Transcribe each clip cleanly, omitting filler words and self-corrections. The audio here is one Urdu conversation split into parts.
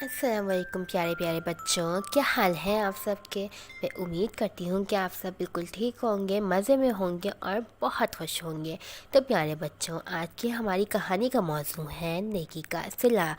السلام علیکم پیارے پیارے بچوں، کیا حال ہے آپ سب کے؟ میں امید کرتی ہوں کہ آپ سب بالکل ٹھیک ہوں گے، مزے میں ہوں گے اور بہت خوش ہوں گے۔ تو پیارے بچوں، آج کی ہماری کہانی کا موضوع ہے نیکی کا صلہ۔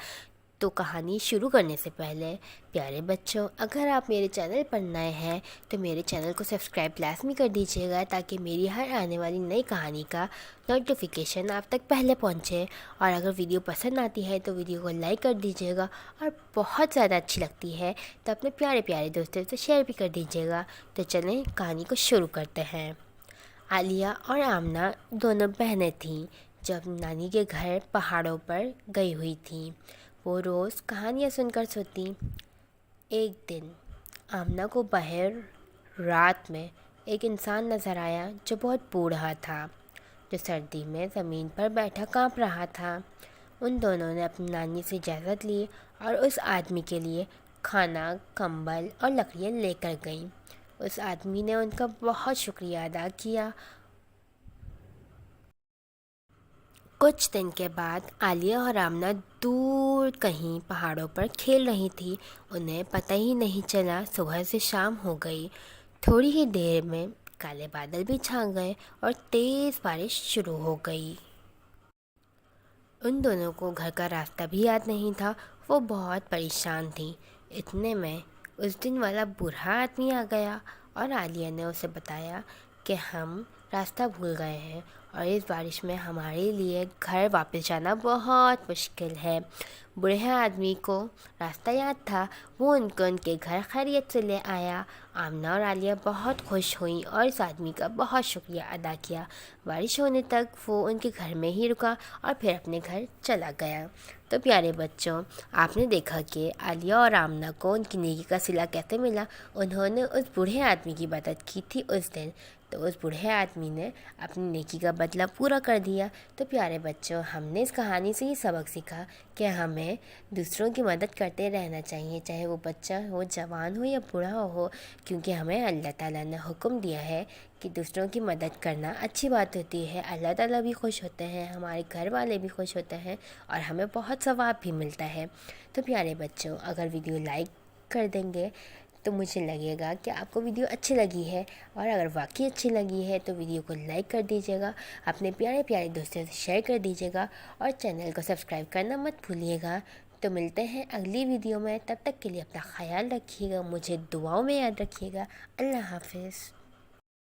تو کہانی شروع کرنے سے پہلے پیارے بچوں، اگر آپ میرے چینل پر نئے ہیں تو میرے چینل کو سبسکرائب لازمی کر دیجیے گا تاکہ میری ہر آنے والی نئی کہانی کا نوٹیفیکیشن آپ تک پہلے پہنچے۔ اور اگر ویڈیو پسند آتی ہے تو ویڈیو کو لائک کر دیجیے گا، اور بہت زیادہ اچھی لگتی ہے تو اپنے پیارے پیارے دوستوں سے شیئر بھی کر دیجیے گا۔ تو چلیں کہانی کو شروع کرتے ہیں۔ عالیہ اور آمنہ دونوں بہنیں تھیں جو اپنی نانی کے گھر پہاڑوں پر گئی ہوئی تھیں۔ وہ روز کہانیاں سن کر سوتیں۔ ایک دن آمنہ کو باہر رات میں ایک انسان نظر آیا جو بہت بوڑھا تھا، جو سردی میں زمین پر بیٹھا کانپ رہا تھا۔ ان دونوں نے اپنی نانی سے اجازت لی اور اس آدمی کے لیے کھانا، کمبل اور لکڑیاں لے کر گئیں۔ اس آدمی نے ان کا بہت شکریہ ادا کیا۔ کچھ دن کے بعد عالیہ اور آمنہ دور کہیں پہاڑوں پر کھیل رہی تھی۔ انہیں پتہ ہی نہیں چلا صبح سے شام ہو گئی۔ تھوڑی ہی دیر میں کالے بادل بھی چھا گئے اور تیز بارش شروع ہو گئی۔ ان دونوں کو گھر کا راستہ بھی یاد نہیں تھا۔ وہ بہت پریشان تھیں۔ اتنے میں اس دن والا بوڑھا آدمی آ گیا اور عالیہ نے اسے بتایا کہ ہم راستہ بھول گئے ہیں اور اس بارش میں ہمارے لیے گھر واپس جانا بہت مشکل ہے۔ بوڑھے آدمی کو راستہ یاد تھا۔ وہ ان کو ان کے گھر خیریت سے لے آیا۔ آمنہ اور عالیہ بہت خوش ہوئیں اور اس آدمی کا بہت شکریہ ادا کیا۔ بارش ہونے تک وہ ان کے گھر میں ہی رکا اور پھر اپنے گھر چلا گیا۔ تو پیارے بچوں، آپ نے دیکھا کہ عالیہ اور آمنہ کو ان کی نیکی کا صلہ کیسے ملا۔ انہوں نے اس بوڑھے آدمی کی مدد کی تھی اس دن، تو اس بوڑھے آدمی نے اپنی نیکی کا بدلہ پورا کر دیا۔ تو پیارے بچوں، ہم نے اس کہانی سے یہ سبق سیکھا کہ ہمیں دوسروں کی مدد کرتے رہنا چاہیے، چاہے وہ بچہ ہو، جوان ہو یا بوڑھا ہو، کیونکہ ہمیں اللہ تعالیٰ نے حکم دیا ہے کہ دوسروں کی مدد کرنا اچھی بات ہوتی ہے۔ اللہ تعالیٰ بھی خوش ہوتے ہیں، ہمارے گھر والے بھی خوش ہوتے ہیں اور ہمیں بہت ثواب بھی ملتا ہے۔ تو پیارے بچوں، اگر ویڈیو لائک کر دیں گے تو مجھے لگے گا کہ آپ کو ویڈیو اچھی لگی ہے، اور اگر واقعی اچھی لگی ہے تو ویڈیو کو لائک کر دیجیے گا، اپنے پیارے پیارے دوستوں سے شیئر کر دیجیے گا اور چینل کو سبسکرائب کرنا مت بھولیے گا۔ تو ملتے ہیں اگلی ویڈیو میں، تب تک کے لیے اپنا خیال رکھیے گا، مجھے دعاؤں میں یاد رکھیے گا۔ اللہ حافظ۔